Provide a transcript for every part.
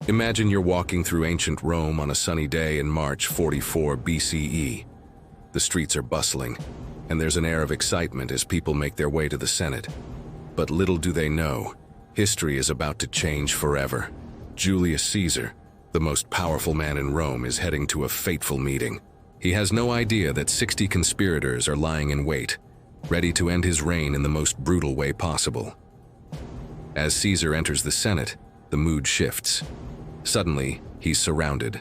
Imagine you're walking through ancient Rome on a sunny day in March 44 BCE. The streets are bustling, and there's an air of excitement as people make their way to the Senate. But little do they know, history is about to change forever. Julius Caesar, the most powerful man in Rome, is heading to a fateful meeting. He has no idea that 60 conspirators are lying in wait, ready to end his reign in the most brutal way possible. As Caesar enters the Senate, the mood shifts. Suddenly, he's surrounded.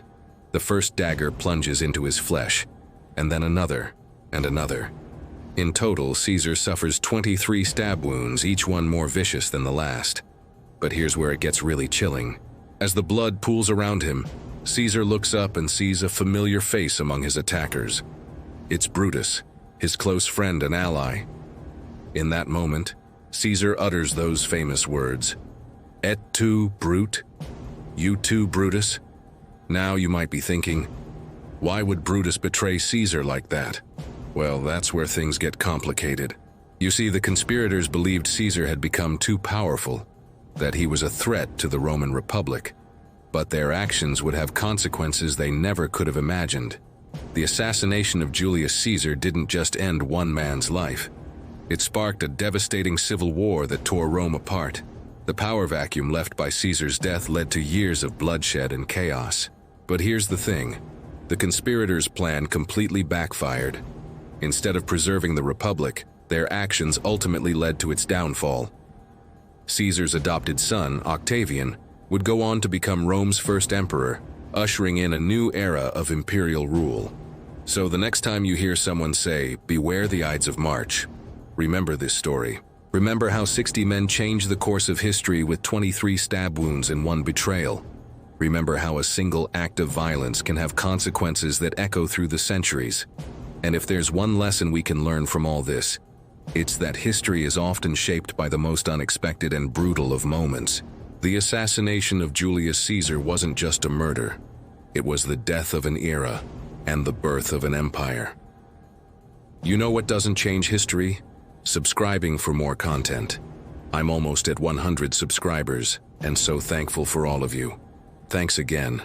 The first dagger plunges into his flesh, and then another, and another. In total, Caesar suffers 23 stab wounds, each one more vicious than the last. But here's where it gets really chilling. As the blood pools around him, Caesar looks up and sees a familiar face among his attackers. It's Brutus, his close friend and ally. In that moment, Caesar utters those famous words, "Et tu, Brute? You too, Brutus?" Now you might be thinking, why would Brutus betray Caesar like that? Well, that's where things get complicated. You see, the conspirators believed Caesar had become too powerful, that he was a threat to the Roman Republic. But their actions would have consequences they never could have imagined. The assassination of Julius Caesar didn't just end one man's life. It sparked a devastating civil war that tore Rome apart. The power vacuum left by Caesar's death led to years of bloodshed and chaos. But here's the thing. The conspirators' plan completely backfired. Instead of preserving the Republic, their actions ultimately led to its downfall. Caesar's adopted son, Octavian, would go on to become Rome's first emperor, ushering in a new era of imperial rule. So the next time you hear someone say, "Beware the Ides of March," remember this story. Remember how 60 men changed the course of history with 23 stab wounds and one betrayal. Remember how a single act of violence can have consequences that echo through the centuries. And if there's one lesson we can learn from all this, it's that history is often shaped by the most unexpected and brutal of moments. The assassination of Julius Caesar wasn't just a murder. It was the death of an era and the birth of an empire. You know what doesn't change history? Subscribing for more content. I'm almost at 100 subscribers, and so thankful for all of you. Thanks again.